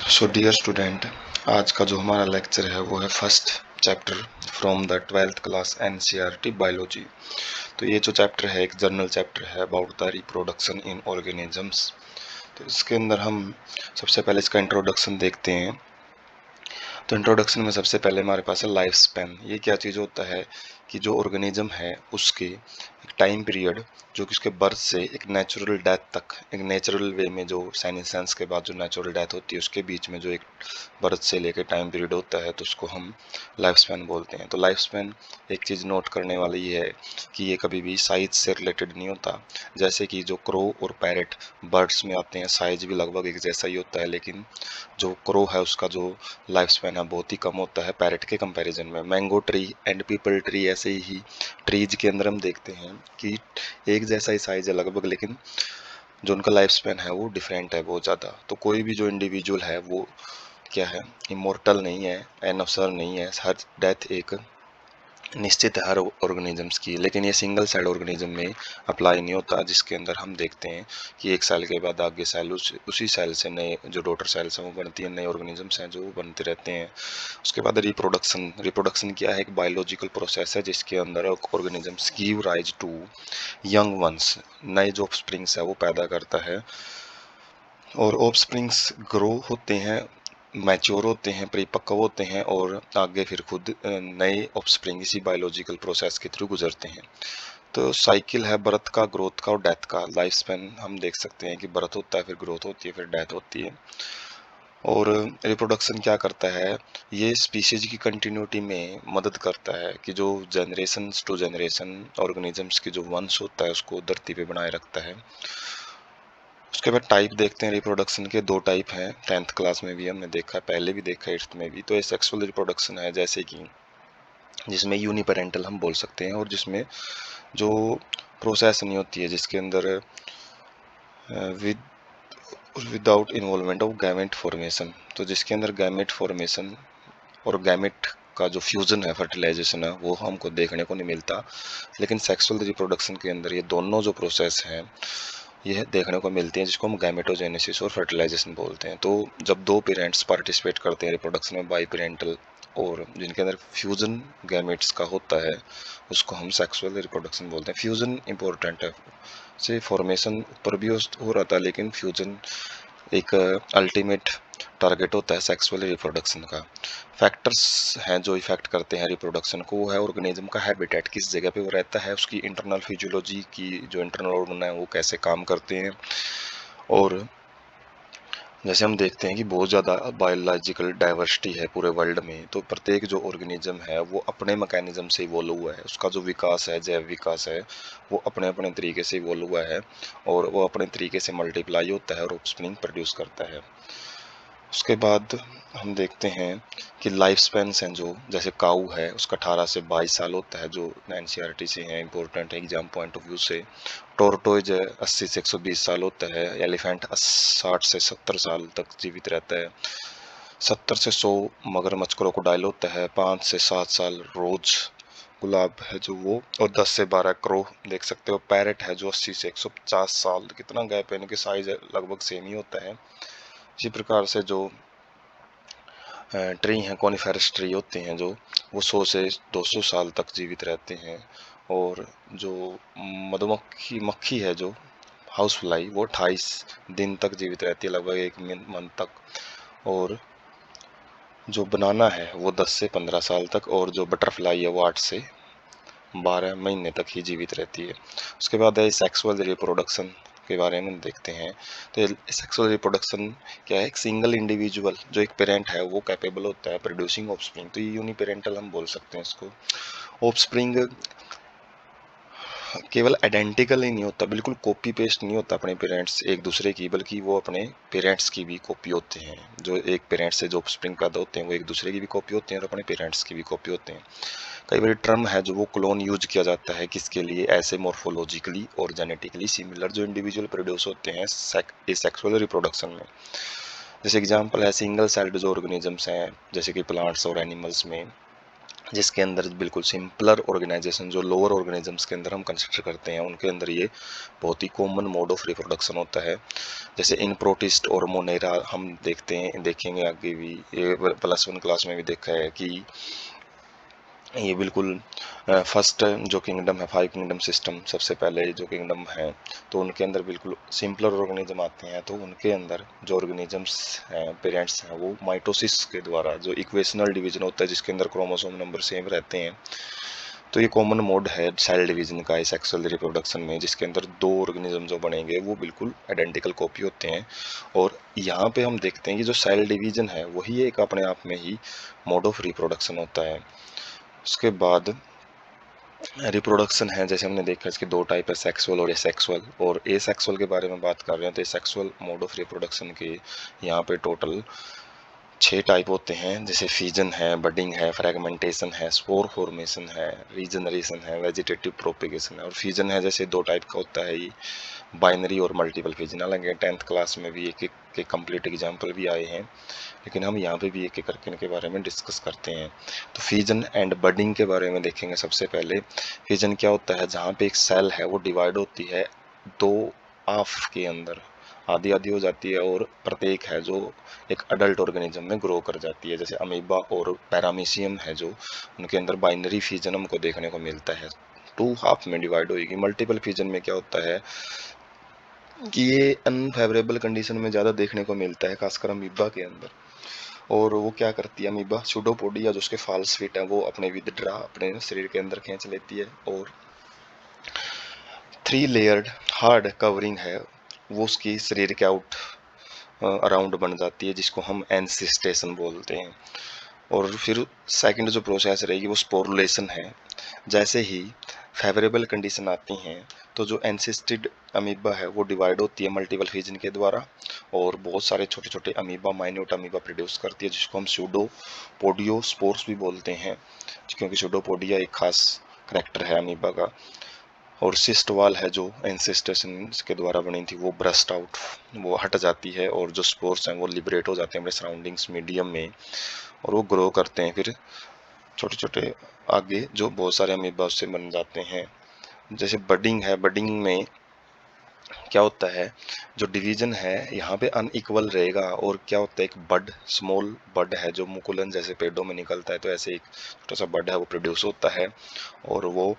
So dear student, आज का जो हमारा लेक्चर है वो है first chapter from the 12th class NCERT biology. तो ये जो चैप्टर है एक जर्नल चैप्टर है about the reproduction in organisms. तो इसके अंदर हम सबसे पहले इसका इंट्रोडक्शन देखते हैं। तो इंट्रोडक्शन में सबसे पहले हमारे पास है लाइफ स्पैन। ये क्या चीज़ होता है कि जो ऑर्गेनिज्म है उसके एक टाइम पीरियड जो कि उसके बर्थ से एक नेचुरल डेथ तक, एक नेचुरल वे में जो साइनेसेंस के बाद जो नेचुरल डेथ होती है उसके बीच में जो एक बर्थ से लेकर टाइम पीरियड होता है तो उसको हम लाइफ स्पैन बोलते हैं। तो लाइफ स्पैन एक चीज़ नोट करने वाली ये है कि ये कभी भी साइज से रिलेटेड नहीं होता। जैसे कि जो क्रो और पैरेट बर्ड्स में आते हैं, साइज भी लगभग एक जैसा ही होता है, लेकिन जो क्रो है उसका जो लाइफ स्पैन है बहुत ही कम होता है पैरेट के कंपैरिजन में। Mango tree and people tree ऐसे ही ट्रीज के अंदर हम देखते हैं कि एक जैसा ही साइज है लगभग, लेकिन जो उनका लाइफ स्पैन है वो डिफरेंट है बहुत ज़्यादा। तो कोई भी जो इंडिविजुअल है वो क्या है, इमोर्टल नहीं है, एनोसर नहीं है। हर डेथ एक निश्चित है हर ऑर्गेनिजम्स की, लेकिन ये सिंगल सेल ऑर्गेनिज्म में अप्लाई नहीं होता, जिसके अंदर हम देखते हैं कि एक सेल के बाद आगे सेल उसी सेल से नए जो डॉटर सेल्स हैं वो बनती है, नए ऑर्गेनिजम्स हैं जो बनते रहते हैं। उसके बाद रिप्रोडक्शन। रिप्रोडक्शन क्या है, एक बायोलॉजिकल प्रोसेस है जिसके अंदर organisms give rise to young ones, नए जो ऑफस्प्रिंग्स है वो पैदा करता है। और ऑफस्प्रिंग्स ग्रो होते हैं, मैच्योर होते हैं, परिपक्व होते हैं और आगे फिर खुद नए ऑफस्प्रिंग इसी बायोलॉजिकल प्रोसेस के थ्रू गुजरते हैं। तो साइकिल है बर्थ का, ग्रोथ का और डेथ का। लाइफ स्पैन हम देख सकते हैं कि बर्थ होता है, फिर ग्रोथ होती है, फिर डेथ होती है। और रिप्रोडक्शन क्या करता है, ये स्पीशीज की कंटिन्यूटी में मदद करता है कि जो जनरेशन टू जनरेशन ऑर्गेनिजम्स की जो वंश होता है उसको धरती पे बनाए रखता है। उसके बाद टाइप देखते हैं रिप्रोडक्शन के। दो टाइप हैं, 10th क्लास में भी हमने देखा, पहले भी देखा, 8th में भी। तो ये सेक्सुअल रिप्रोडक्शन है जैसे कि जिसमें यूनिपेरेंटल हम बोल सकते हैं और जिसमें जो प्रोसेस नहीं होती है, जिसके अंदर with without involvement of gamete formation. तो जिसके अंदर गैमेट फॉर्मेशन और गैमेट का जो फ्यूजन है, फर्टिलाइजेशन है, वो हमको देखने को नहीं मिलता। लेकिन सेक्सुअल रिप्रोडक्शन के अंदर ये दोनों जो प्रोसेस हैं ये देखने को मिलती हैं, जिसको हम गैमेटोजेनेसिस और फर्टिलाइजेशन बोलते हैं। तो जब दो पेरेंट्स पार्टिसिपेट करते हैं रिप्रोडक्शन में, बाई पेरेंटल और जिनके अंदर फ्यूजन गैमेट्स का होता है, उसको हम सेक्सुअल रिप्रोडक्शन बोलते हैं। फ्यूजन इंपॉर्टेंट है, से फॉर्मेशन ऊपर भी हो रहा था, लेकिन फ्यूजन एक अल्टीमेट टारगेट होता है सेक्सुअल रिप्रोडक्शन का। फैक्टर्स हैं जो इफेक्ट करते हैं रिप्रोडक्शन को, वो है ऑर्गेनिज्म का हैबिटेट, किस जगह पे वो रहता है, उसकी इंटरनल फिजियोलॉजी की जो इंटरनल ऑर्गन है वो कैसे काम करते हैं। और जैसे हम देखते हैं कि बहुत ज़्यादा बायोलॉजिकल डाइवर्सिटी है पूरे वर्ल्ड में, तो प्रत्येक जो ऑर्गेनिज्म है वो अपने मैकेनिज्म से इवॉल्व हुआ है। उसका जो विकास है, जैव विकास है, वो अपने अपने तरीके से इवॉल्व हुआ है और वो अपने तरीके से मल्टीप्लाई होता है और ऑफस्प्रिंग प्रोड्यूस करता है। उसके बाद हम देखते हैं कि लाइफ स्पैन्स हैं जो, जैसे काऊ है उसका 18 से 22 साल होता है, जो एनसीईआरटी से है, इंपॉर्टेंट है एग्जाम पॉइंट ऑफ व्यू से। टोरटोइज 80 से 120 साल होता है। एलिफेंट 60 से 70 साल तक जीवित रहता है। 70 से 100 मगरमच्छ क्रोकोडाइल होता है। 5 से 7 साल रोज गुलाब है जो वो, और 10 से 12 क्रो देख सकते हो। पैरेट है जो 80 से 150 साल, कितना गैप है, इनके साइज लगभग सेम ही होता है। इसी प्रकार से जो ट्री हैं, कॉनिफेरस ट्री होते हैं जो, वो 100 से 200 साल तक जीवित रहते हैं। और जो मक्खी है जो हाउस फ्लाई, वो 28 दिन तक जीवित रहती है, लगभग 1 मंथ तक। और जो बनाना है वो 10 से 15 साल तक, और जो बटरफ्लाई है वो 8 से 12 महीने तक ही जीवित रहती है। उसके बाद है सेक्सुअल रिप्रोडक्शन के बारे में देखते हैं। तो सेक्सुअल रिप्रोडक्शन क्या है, एक सिंगल इंडिविजुअल जो एक पेरेंट है वो कैपेबल होता है प्रोड्यूसिंग ऑफस्प्रिंग। तो ये यूनिपेरेंटल हम बोल सकते हैं इसको। ऑफस्प्रिंग केवल आइडेंटिकल ही नहीं होता, बिल्कुल कॉपी पेस्ट नहीं होता अपने पेरेंट्स एक दूसरे की, बल्कि वो अपने पेरेंट्स की भी कॉपी होते हैं। जो एक पेरेंट्स से जो ऑफस्प्रिंग पैदा होते हैं वो एक दूसरे की भी कॉपी होते हैं और अपने पेरेंट्स की भी कॉपी होते हैं। कई बार टर्म है जो वो क्लोन यूज किया जाता है, किसके लिए, ऐसे मॉर्फोलॉजिकली और जेनेटिकली सिमिलर जो इंडिविजुअल प्रोड्यूस होते हैं सेक्सुअल रिप्रोडक्शन में। जैसे एग्जांपल है सिंगल सेल्ड जो ऑर्गेनिजम्स हैं, जैसे कि प्लांट्स और एनिमल्स में जिसके अंदर बिल्कुल सिंपलर ऑर्गेनाइजेशन जो लोअर ऑर्गेनिजम्स के अंदर हम कंसिडर करते हैं, उनके अंदर ये बहुत ही कॉमन मोड ऑफ रिप्रोडक्शन होता है। जैसे इन प्रोटिस्ट और मोनेरा हम देखेंगे आगे भी, ये +1 क्लास में भी देखा है कि ये बिल्कुल फर्स्ट जो किंगडम है, 5 किंगडम सिस्टम, सबसे पहले जो किंगडम है, तो उनके अंदर बिल्कुल सिंपलर ऑर्गेनिज्म आते हैं। तो उनके अंदर जो ऑर्गेनिजम्स हैं, पेरेंट्स हैं, वो माइटोसिस के द्वारा जो इक्वेशनल डिवीजन होता है, जिसके अंदर क्रोमोसोम नंबर सेम रहते हैं। तो ये कॉमन मोड है सेल डिवीजन का सेक्सुअल रिप्रोडक्शन में, जिसके अंदर 2 ऑर्गेनिज्म जो बनेंगे वो बिल्कुल आइडेंटिकल कॉपी होते हैं। और यहाँ पे हम देखते हैं कि जो सेल डिवीजन है वही एक अपने आप में ही मोड ऑफ रिप्रोडक्शन होता है। उसके बाद रिप्रोडक्शन है, जैसे हमने देखा इसके 2 टाइप है, सेक्सुअल और एसेक्सुअल। और एसेक्सुअल के बारे में बात कर रहे हैं तो एसेक्सुअल मोड ऑफ रिप्रोडक्शन के यहाँ पे टोटल 6 टाइप होते हैं, जैसे फीजन है, बडिंग है, फ्रेगमेंटेशन है, स्पोर फॉर्मेशन है, रीजनरेशन है, वेजिटेटिव प्रोपेगेशन है। और फीजन है जैसे 2 टाइप का होता है, ये बाइनरी और मल्टीपल फीजन। हालांकि 10th क्लास में भी एक एक के कंप्लीट एग्जाम्पल भी आए हैं, लेकिन हम यहाँ पे भी एक एक करके इनके बारे में डिस्कस करते हैं। तो फीजन एंड बडिंग के बारे में देखेंगे। सबसे पहले फीजन क्या होता है, जहाँ पे एक सेल है वो डिवाइड होती है 2 हाफ के अंदर, आधी आधी हो जाती है, और प्रत्येक है जो एक अडल्ट ऑर्गेनिज्म में ग्रो कर जाती है। जैसे अमीबा और पैरामीशियम है जो, उनके अंदर बाइनरी फीजन हमको देखने को मिलता है, 2 हाफ में डिवाइड होगी। मल्टीपल फीजन में क्या होता है कि ये अनफेवरेबल कंडीशन में ज़्यादा देखने को मिलता है, खासकर अमीबा के अंदर। और वो क्या करती है, अमीबा सूडोपोडिया जो उसके फॉल्स फीट है वो अपने विदड्रा अपने शरीर के अंदर खींच लेती है, और 3 लेयर्ड हार्ड कवरिंग है वो उसकी शरीर के आउट अराउंड बन जाती है, जिसको हम एनसिस्टेशन बोलते हैं। और फिर सेकंड जो प्रोसेस रहेगी वो स्पोरुलेशन है। जैसे ही फेवरेबल कंडीशन आती हैं तो जो एनसिस्टेड अमीबा है वो डिवाइड होती है मल्टीपल फीजन के द्वारा, और बहुत सारे छोटे छोटे अमीबा, माइन्यूट अमीबा प्रोड्यूस करती है, जिसको हम सूडोपोडियो स्पोर्स भी बोलते हैं, क्योंकि सूडोपोडिया एक खास करेक्टर है अमीबा का। और सिस्ट वाल है जो एंसेस्टेशन के द्वारा बनी थी वो ब्रस्ट आउट, वो हट जाती है, और जो स्पोर्स हैं वो लिबरेट हो जाते हैं अपने सराउंडिंग्स मीडियम में, और वो ग्रो करते हैं। फिर छोटे छोटे आगे जो बहुत सारे अमीबा उससे बन जाते हैं। जैसे बडिंग है, बडिंग में क्या होता है, जो डिवीजन है यहाँ पे अनइक्वल रहेगा, और क्या होता है, एक बड, स्मॉल बड है जो मुकुलन जैसे पेड़ों में निकलता है, तो ऐसे एक छोटा सा बड है वो प्रोड्यूस होता है, और वो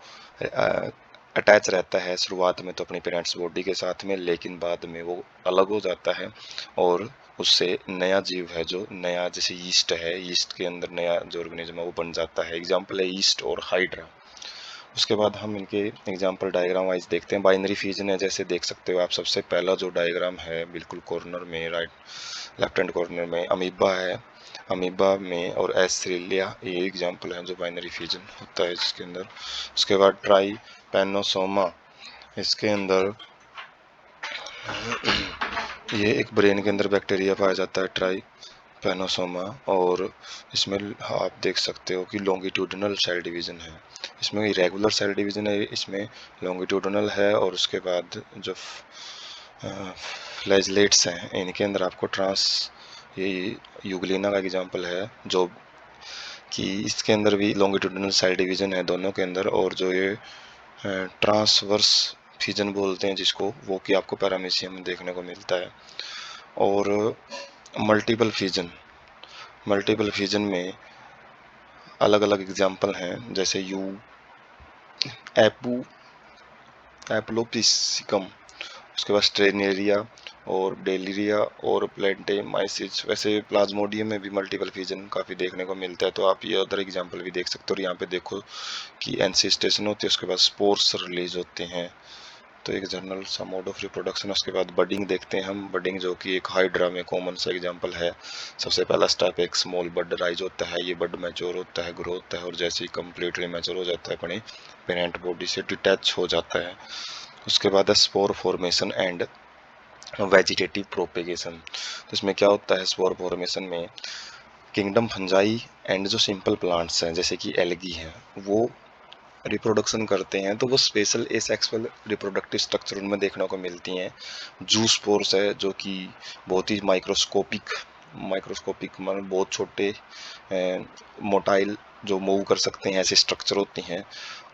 अटैच रहता है शुरुआत में तो अपनी पेरेंट्स बॉडी के साथ में, लेकिन बाद में वो अलग हो जाता है, और उससे नया जीव है जो नया, जैसे यीस्ट है, यीस्ट के अंदर नया जो ऑर्गेनिज्म है वो बन जाता है। एग्जाम्पल है यीस्ट और हाइड्रा। उसके बाद हम इनके एग्जाम्पल डायग्राम वाइज देखते हैं। बाइनरी फीजन है, जैसे देख सकते हो आप, सबसे पहला जो डायग्राम है बिल्कुल कॉर्नर में, लेफ्ट हैंड कॉर्नर में अमीबा है, अमीबा में और एस्ट्रेलिया, ये एग्जाम्पल है जो बाइनरी फीजन होता है जिसके अंदर। उसके बाद ट्राई पैनोसोमा, इसके अंदर ये एक ब्रेन के अंदर बैक्टीरिया पाया जाता है, ट्राई पैनोसोमा। और इसमें आप देख सकते हो कि लॉन्गिट्यूडिनल सेल डिवीजन है, इसमें इरेगुलर सेल डिवीजन है, इसमें लॉन्गिट्यूडिनल है। और उसके बाद जो फ्लैजलेट्स हैं इनके अंदर आपको ये यूग्लिना का एग्जांपल है, जो कि इसके अंदर भी लॉन्गिट्यूडिनल सेल डिवीजन है दोनों के अंदर। और जो ये ट्रांसवर्स फीजन बोलते हैं जिसको, वो कि आपको पैरामीशियम में देखने को मिलता है। और मल्टीपल फीजन, मल्टीपल फीजन में अलग अलग एग्जाम्पल हैं, जैसे एपू एप्लोपिसिकम, उसके बाद स्ट्रेनेरिया और डेलिरिया और प्लेंटेमाइसिस। वैसे प्लाज्मोडियम में भी मल्टीपल फीजन काफ़ी देखने को मिलता है, तो आप ये अदर एग्जाम्पल भी देख सकते हो। और यहाँ पे देखो कि एनसिस्टेशन होती है, उसके बाद स्पोर्स रिलीज होते हैं, तो एक जनरल सा मोड ऑफ रिप्रोडक्शन। उसके बाद बडिंग देखते हैं हम, बडिंग जो कि एक हाइड्रा में कॉमन सा एग्जांपल है। सबसे पहला स्टेप एक स्मॉल बड राइज होता है, ये बड मैच्योर होता है, ग्रो होता है, और जैसे ही कम्प्लीटली मैच्योर हो जाता है अपने पेरेंट बॉडी से डिटैच हो जाता है। उसके बाद है spore formation and vegetative propagation. तो इसमें क्या होता है, स्पोर फॉर्मेशन में किंगडम फंजाई एंड जो सिंपल प्लांट्स हैं जैसे कि एल्गी हैं वो रिप्रोडक्शन करते हैं, तो वो स्पेशल एसेक्सुअल रिप्रोडक्टिव स्ट्रक्चर उनमें देखने को मिलती हैं। जूस्पोर्स है जो कि बहुत ही माइक्रोस्कोपिक, मतलब बहुत छोटे मोटाइल जो मूव कर सकते हैं ऐसे स्ट्रक्चर होती हैं,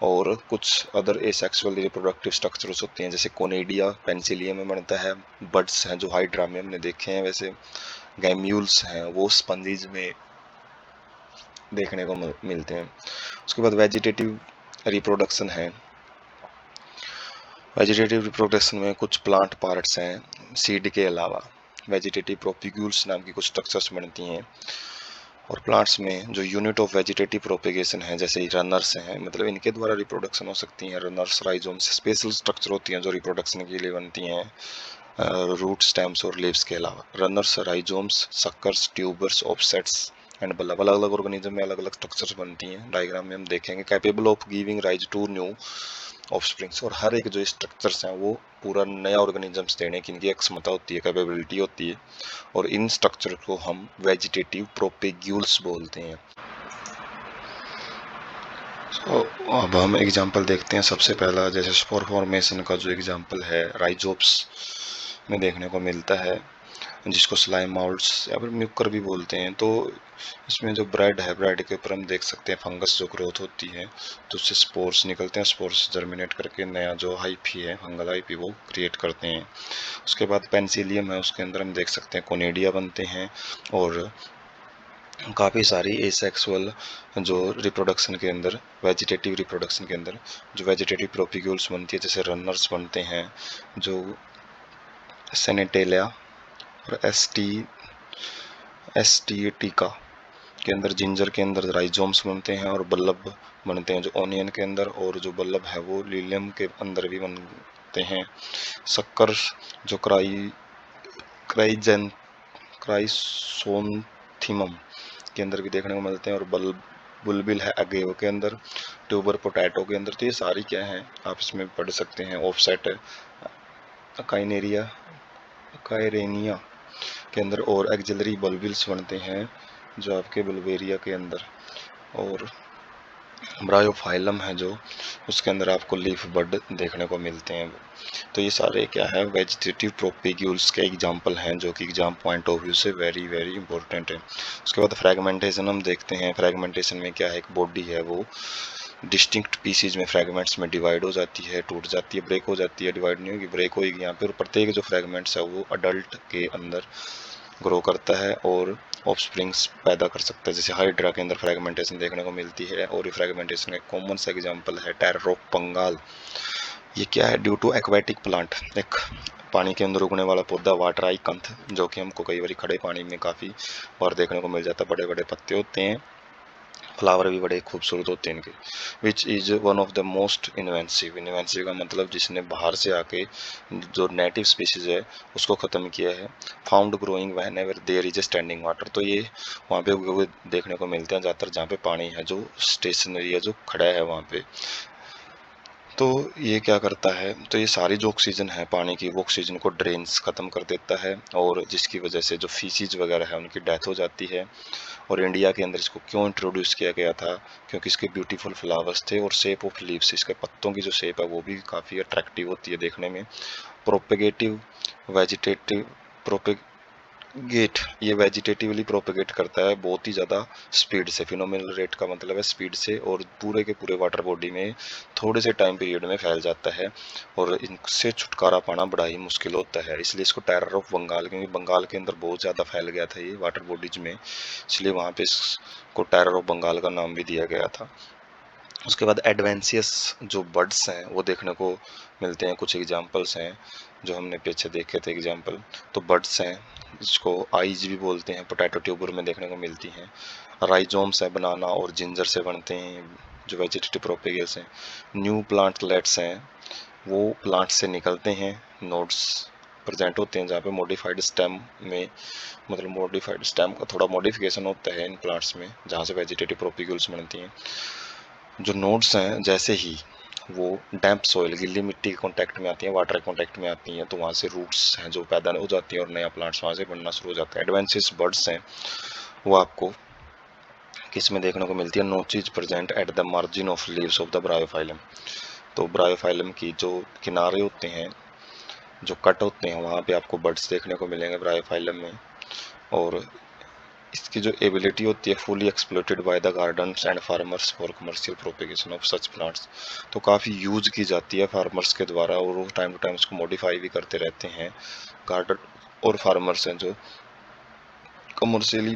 और कुछ अदर एसेक्सुअल रिप्रोडक्टिव स्ट्रक्चर्स होते हैं जैसे कोनेडिया पेंसिलियम में बनता है, बड्स हैं जो हाइड्रा में हमने देखे हैं, वैसे गैम्यूल्स हैं वो स्पंजीज में देखने को मिलते हैं। उसके बाद वेजिटेटिव रिप्रोडक्शन है। वेजिटेटिव रिप्रोडक्शन में कुछ प्लांट पार्ट्स हैं सीड के अलावा, वेजिटेटिव प्रोपिग्यूल्स नाम की कुछ स्ट्रक्चर्स बनती हैं, और प्लांट्स में जो यूनिट ऑफ वेजिटेटिव प्रोपेगेशन है जैसे रनर्स हैं, मतलब इनके द्वारा रिप्रोडक्शन हो सकती है। रनर्स राइजोम्स स्पेशल स्ट्रक्चर होती हैं जो रिप्रोडक्शन के लिए बनती हैं रूट स्टेम्स और लीव्स के अलावा। Runners rhizomes suckers tubers offsets and bulb, अलग अलग ऑर्गेनिज्म में अलग अलग स्ट्रक्चर्स बनती हैं। डायग्राम में हम देखेंगे capable of giving rise to new offsprings, और हर एक जो स्ट्रक्चर्स हैं वो पूरा नया ऑर्गेनिजम्स देने की इनकी क्षमता होती है, कैपेबिलिटी होती है, और इन स्ट्रक्चर को हम वेजिटेटिव प्रोपेग्यूल्स बोलते हैं। तो अब हम एग्जांपल देखते हैं। सबसे पहला जैसे स्पोर फॉर्मेशन का जो एग्जांपल है राइजोप्स में देखने को मिलता है, जिसको स्लाइम माउल्ट्स या फिर म्यूकर भी बोलते हैं। तो इसमें जो ब्रेड है, ब्रेड के ऊपर हम देख सकते हैं फंगस जो ग्रोथ होती है, तो उससे स्पोर्स निकलते हैं, स्पोर्स जर्मिनेट करके नया जो हाइफी है, फंगल हाइफी, वो क्रिएट करते हैं। उसके बाद पेंसिलियम है, उसके अंदर हम देख सकते हैं कोनेडिया बनते हैं, और काफ़ी सारी एसेक्सुअल जो रिप्रोडक्शन के अंदर, वेजिटेटिव रिप्रोडक्शन के अंदर जो वेजिटेटिव प्रोपिग्यूल्स बनती है, जैसे रनर्स बनते हैं जो सेनेटेलिया, और एस्टीटिका के अंदर, जिंजर के अंदर राइजोम्स बनते हैं, और बल्लभ बनते हैं जो ओनियन के अंदर, और जो बल्लभ है वो लिलियम के अंदर भी बनते हैं। शक्कर जो क्राइसोन्थिमम के अंदर भी देखने को मिलते हैं, और बुलबिल है अगेव के अंदर, ट्यूबर पोटैटो के अंदर। तो ये सारी क्या है आप इसमें पढ़ सकते हैं। ऑफसेट है काइरेनिया के अंदर, और एक्जिलरी बल्बिल्स बनते हैं जो आपके बुल्वेरिया के अंदर, और ब्रायोफाइलम है जो उसके अंदर आपको लीफ बड देखने को मिलते हैं। तो ये सारे क्या है वेजिटेटिव प्रोपेग्यूल्स के एग्जांपल हैं जो कि एग्जाम पॉइंट ऑफ व्यू से वेरी वेरी इंपॉर्टेंट है। उसके बाद फ्रेगमेंटेशन हम देखते हैं। फ्रेगमेंटेशन में क्या है, एक बॉडी है वो डिस्टिंक्ट पीसीज में, फ्रेगमेंट्स में डिवाइड हो जाती है, टूट जाती है, ब्रेक हो जाती है, डिवाइड नहीं होगी, ब्रेक होगी यहाँ पे, और प्रत्येक जो फ्रेगमेंट्स है वो अडल्ट के अंदर ग्रो करता है और ऑफस्प्रिंग्स पैदा कर सकता है। जैसे हाइड्रा के अंदर फ्रेगमेंटेशन देखने को मिलती है, और ये फ्रेगमेंटेशन का कॉमन सा एग्जांपल है टेरर ऑफ बंगाल। ये क्या है, ड्यू टू एक्वेटिक प्लांट, एक पानी के अंदर उगने वाला पौधा वाटर आइकंथ, जो कि हमको कई बार खड़े पानी में काफ़ी बार देखने को मिल जाता है। बड़े बड़े पत्ते होते हैं, फ्लावर भी बड़े खूबसूरत होते हैं इनके। Which is one of the most invasive, invasive का मतलब जिसने बाहर से आके जो नेटिव स्पीसीज है उसको ख़त्म किया है। Found growing whenever there is a standing water, तो ये वहाँ पे उगे हुए देखने को मिलते हैं ज़्यादातर जहाँ पे पानी है, जो स्टेशनरी है, जो खड़ा है वहाँ पे। तो ये क्या करता है, तो ये सारी जो ऑक्सीजन है पानी की, वो ऑक्सीजन को ड्रेन्स ख़त्म कर देता है, और जिसकी वजह से जो फीसीज वगैरह है उनकी डेथ हो जाती है। और इंडिया के अंदर इसको क्यों इंट्रोड्यूस किया गया था, क्योंकि इसके ब्यूटीफुल फ्लावर्स थे, और शेप ऑफ लीव्स, इसके पत्तों की जो शेप है वो भी काफ़ी अट्रैक्टिव होती है देखने में। प्रोपेगेटिव वेजिटेटिव प्रोपेगेट, ये वेजिटेटिवली प्रोपेगेट करता है बहुत ही ज़्यादा स्पीड से। फिनोमिनल रेट का मतलब है स्पीड से, और पूरे के पूरे वाटर बॉडी में थोड़े से टाइम पीरियड में फैल जाता है, और इनसे छुटकारा पाना बड़ा ही मुश्किल होता है। इसलिए इसको टेरर ऑफ बंगाल, क्योंकि बंगाल के अंदर बहुत ज़्यादा फैल गया था ये वाटर बॉडीज में, इसलिए वहाँ पे इसको टेरर ऑफ बंगाल का नाम भी दिया गया था। उसके बाद एडवेंसियस जो बर्ड्स हैं वो देखने को मिलते हैं। कुछ एग्जांपल्स हैं जो हमने पीछे देखे थे एग्जांपल। तो बर्ड्स हैं जिसको आइज भी बोलते हैं, पोटैटो ट्यूबर में देखने को मिलती हैं। राइजोम्स है, बनाना और जिंजर से बनते हैं जो वेजिटेटिव प्रोपेगेल्स हैं। न्यू प्लांटलेट्स हैं, वो प्लांट से निकलते हैं, नोड्स प्रेजेंट होते हैं जहाँ पे मॉडिफाइड स्टेम में, मतलब मॉडिफाइड स्टेम का थोड़ा मॉडिफिकेशन होता है इन प्लांट्स में, जहाँ से वेजिटेटिव प्रोपेगेल्स बनती हैं। जो नोड्स हैं जैसे ही वो डैम्प सॉइल, गिल्ली मिट्टी के कांटेक्ट में आती हैं, वाटर के कांटेक्ट में आती हैं, तो वहाँ से रूट्स हैं जो पैदा हो जाती हैं, और नया प्लांट्स वहाँ से बनना शुरू हो जाता है। एडवेंसियस बर्ड्स हैं वो आपको किस में देखने को मिलती है, notches present at the margin of leaves of the Bryophyllum. तो ब्रायोफाइलम की जो किनारे होते हैं, जो कट होते हैं, वहाँ पे आपको बर्ड्स देखने को मिलेंगे ब्रायोफाइलम में। और इसकी जो एबिलिटी होती है fully exploited by the gardens and farmers for commercial propagation of such plants. तो काफ़ी यूज की जाती है फार्मर्स के द्वारा, और वो टाइम टू टाइम उसको मॉडिफाई भी करते रहते हैं गार्डन और फार्मर्स हैं जो कमर्शियली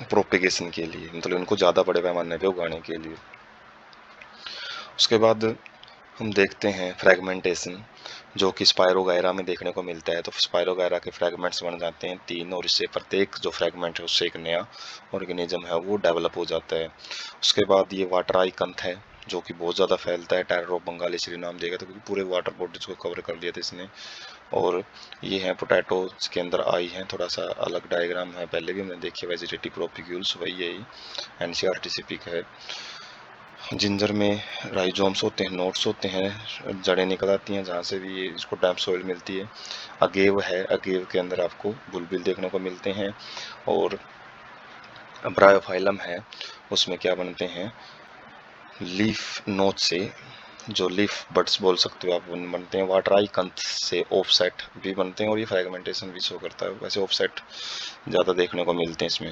प्रोपेगेशन के लिए, मतलब इनको ज़्यादा बड़े पैमाने पे उगाने के लिए। उसके बाद हम देखते हैं फ्रेगमेंटेशन, जो कि स्पायरोगायरा में देखने को मिलता है। तो स्पायरोगायरा के फ्रेगमेंट्स बन जाते हैं 3, और इससे प्रत्येक जो फ्रेगमेंट है उससे एक नया ऑर्गेनिज्म है वो डेवलप हो जाता है। उसके बाद ये वाटर आई कंथ है, जो कि बहुत ज़्यादा फैलता है। टेरर ऑफ बंगाल इसलिए नाम दिया गया था क्योंकि पूरे वाटर बॉडीज को कवर कर लिया था इसने। और ये है पोटैटो, इसके अंदर आई है, थोड़ा सा अलग डायग्राम है, पहले भी हमने देखी है। वेजिटेटिव प्रोपिक्यूल्स वही यही एनसीईआरटी से पिक है। जिंजर में राइजोम्स होते हैं, नोट्स होते हैं, जड़ें निकल आती हैं जहाँ से भी इसको डैम्प सोइल मिलती है। अगेव है, अगेव के अंदर आपको बुलबिल देखने को मिलते हैं। और ब्रायोफाइलम है, उसमें क्या बनते हैं, लीफ नोच से, जो लीफ बड्स बोल सकते हो आप, बनते हैं। वाटर आई कंथ से ऑफसेट भी बनते हैं, और ये फ्रेगमेंटेशन भी शो करता है। वैसे ऑफसेट ज़्यादा देखने को मिलते हैं इसमें।